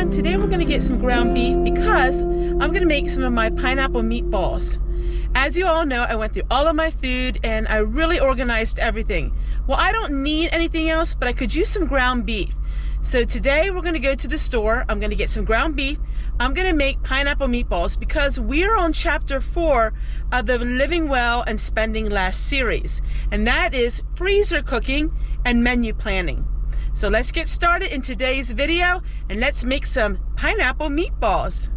everyone. Today we're going to get some ground beef because I'm going to make some of my pineapple meatballs. As you all know, I went through all of my food and I really organized everything. Well, I don't need anything else, but I could use some ground beef. So today we're going to go to the store. I'm going to get some ground beef. I'm going to make pineapple meatballs because we're on chapter 4 of the Living Well and Spending Less series. And that is freezer cooking and menu planning. So let's get started in today's video and let's make some pineapple meatballs.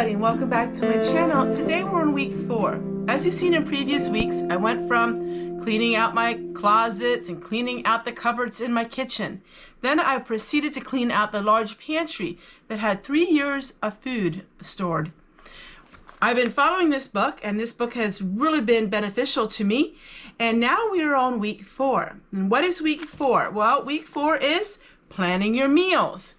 And welcome back to my channel. Today we're on week 4. As you've seen in previous weeks, I went from cleaning out my closets and cleaning out the cupboards in my kitchen. Then I proceeded to clean out the large pantry that had 3 years of food stored. I've been following this book and this book has really been beneficial to me. And now we are on week 4. And what is week 4? Well, week 4 is planning your meals.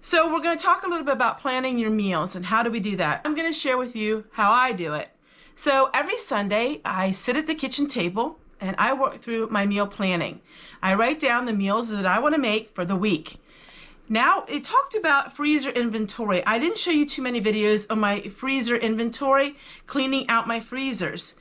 So we're going to talk a little bit about planning your meals and how do we do that. I'm going to share with you how I do it. So every Sunday I sit at the kitchen table and I work through my meal planning. I write down the meals that I want to make for the week. Now it talked about freezer inventory. I didn't show you too many videos on my freezer inventory, cleaning out my freezers.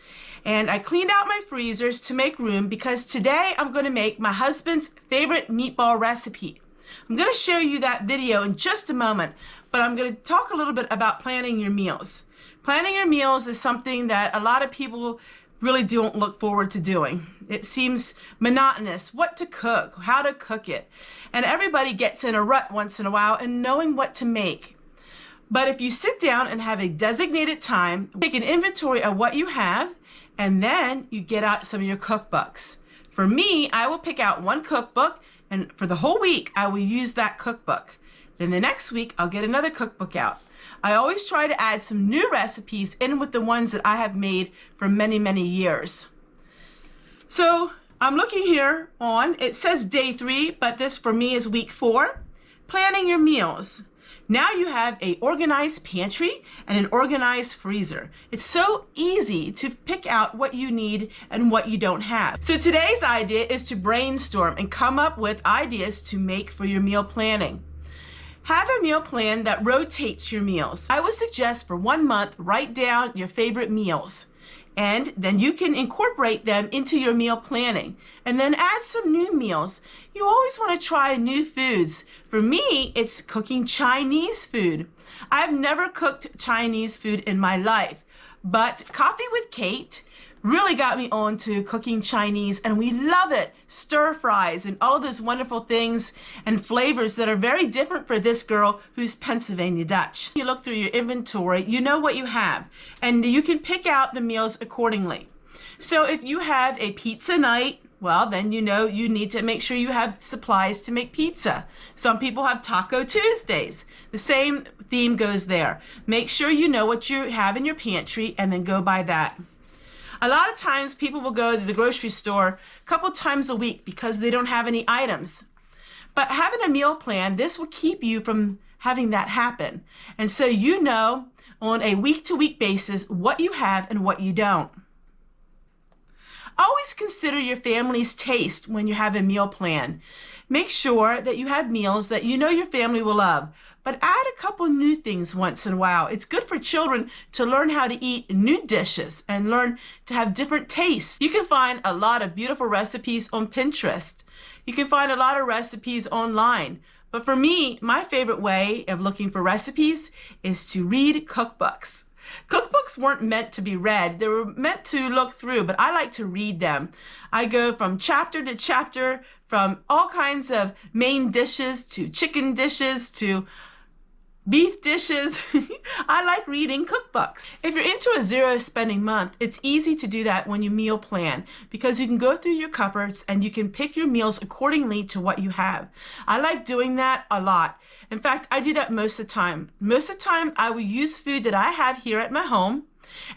And I cleaned out my freezers to make room because today I'm going to make my husband's favorite meatball recipe. I'm going to show you that video in just a moment, but I'm going to talk a little bit about planning your meals. Planning your meals is something that a lot of people really don't look forward to doing. It seems monotonous, what to cook, how to cook it. And everybody gets in a rut once in a while in knowing what to make. But if you sit down and have a designated time, take an inventory of what you have, and then you get out some of your cookbooks. For me, I will pick out one cookbook, and for the whole week, I will use that cookbook. Then the next week, I'll get another cookbook out. I always try to add some new recipes in with the ones that I have made for many, many years. So I'm looking here on, it says day 3, but this for me is week 4. Planning your meals. Now you have an organized pantry and an organized freezer. It's so easy to pick out what you need and what you don't have. So today's idea is to brainstorm and come up with ideas to make for your meal planning. Have a meal plan that rotates your meals. I would suggest for 1 month, write down your favorite meals. And then you can incorporate them into your meal planning and then add some new meals. You always want to try new foods. For me, it's cooking Chinese food. I've never cooked Chinese food in my life, but Coffee with Kate really got me on to cooking Chinese, and we love it. Stir fries and all of those wonderful things and flavors that are very different for this girl who's Pennsylvania Dutch. You look through your inventory, you know what you have, and you can pick out the meals accordingly. So if you have a pizza night, well, then you know you need to make sure you have supplies to make pizza. Some people have Taco Tuesdays. The same theme goes there. Make sure you know what you have in your pantry and then go by that. A lot of times people will go to the grocery store a couple times a week because they don't have any items. But having a meal plan, this will keep you from having that happen. And so you know on a week-to-week basis what you have and what you don't. Always consider your family's taste when you have a meal plan. Make sure that you have meals that you know your family will love. but add a couple new things once in a while. It's good for children to learn how to eat new dishes and learn to have different tastes. You can find a lot of beautiful recipes on Pinterest. You can find a lot of recipes online. But for me, my favorite way of looking for recipes is to read cookbooks. Cookbooks weren't meant to be read. They were meant to look through, but I like to read them. I go from chapter to chapter, from all kinds of main dishes to chicken dishes to beef dishes. I like reading cookbooks. If you're into a zero spending month, it's easy to do that when you meal plan because you can go through your cupboards and you can pick your meals accordingly to what you have. I like doing that a lot. In fact, I do that most of the time. Most of the time, I will use food that I have here at my home,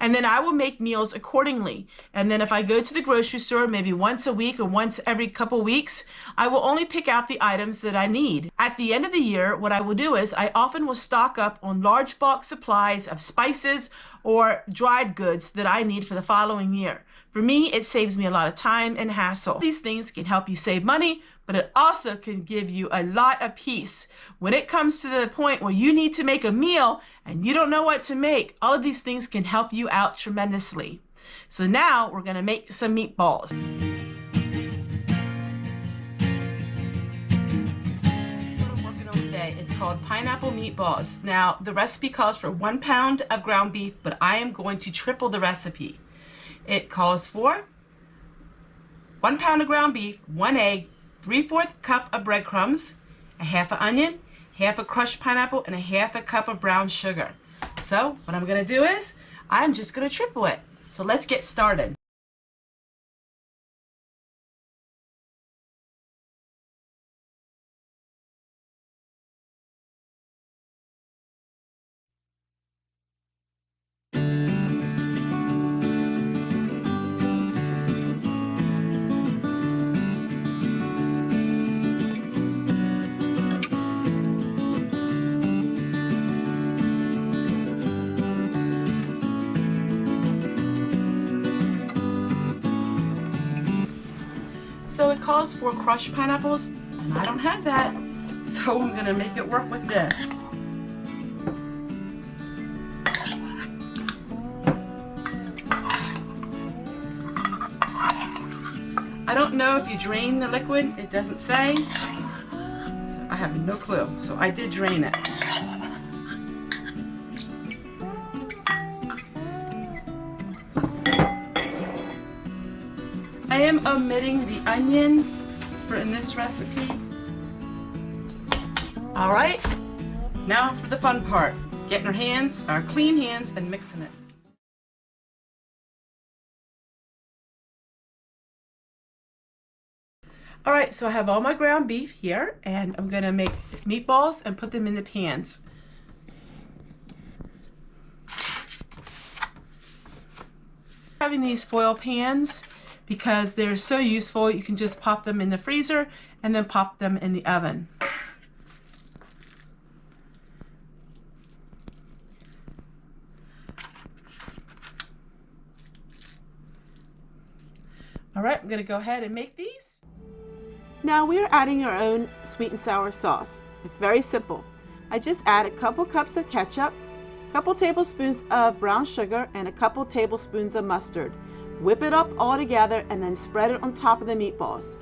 and then I will make meals accordingly. And then if I go to the grocery store maybe once a week or once every couple weeks, I will only pick out the items that I need. At the end of the year, what I will do is I often will stock up on large bulk supplies of spices or dried goods that I need for the following year. For me, it saves me a lot of time and hassle. These things can help you save money, but it also can give you a lot of peace. When it comes to the point where you need to make a meal and you don't know what to make, all of these things can help you out tremendously. So now we're gonna make some meatballs. What I'm working on today, it's called pineapple meatballs. Now, the recipe calls for 1 pound of ground beef, but I am going to triple the recipe. It calls for 1 pound of ground beef, 1 egg, 3/4 cup of breadcrumbs, a half an onion, half a crushed pineapple, and a half a cup of brown sugar. So what I'm gonna do is, I'm just gonna triple it. So let's get started. So it calls for crushed pineapples, and I don't have that. So I'm gonna make it work with this. I don't know if you drain the liquid, it doesn't say. I have no clue, so I did drain it. I am omitting the onion in this recipe. All right, now for the fun part, getting our clean hands and mixing it. All right, so I have all my ground beef here, and I'm gonna make meatballs and put them in the pans. Having these foil pans, because they're so useful, you can just pop them in the freezer and then pop them in the oven. All right, I'm gonna go ahead and make these. Now we are adding our own sweet and sour sauce. It's very simple. I just add a couple cups of ketchup, a couple tablespoons of brown sugar, and a couple tablespoons of mustard. Whip it up all together and then spread it on top of the meatballs.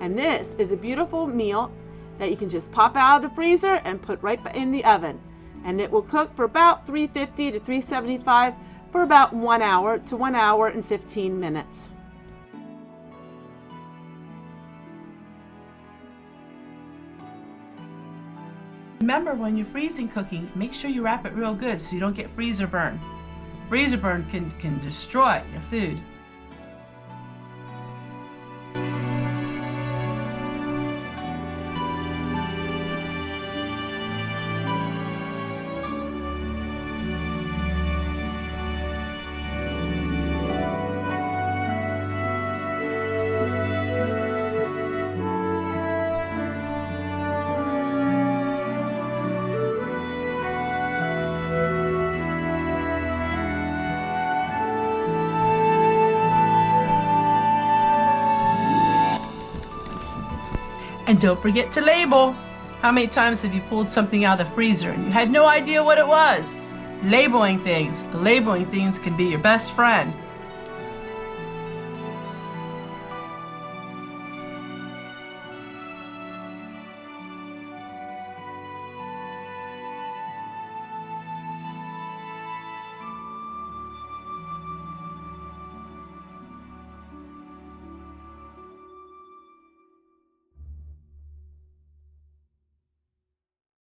And this is a beautiful meal that you can just pop out of the freezer and put right in the oven. And it will cook for about 350 to 375 for about 1 hour to 1 hour and 15 minutes. Remember, when you're freezing cooking, make sure you wrap it real good so you don't get freezer burn. Freezer burn can destroy your food. And don't forget to label. How many times have you pulled something out of the freezer and you had no idea what it was? Labeling things can be your best friend.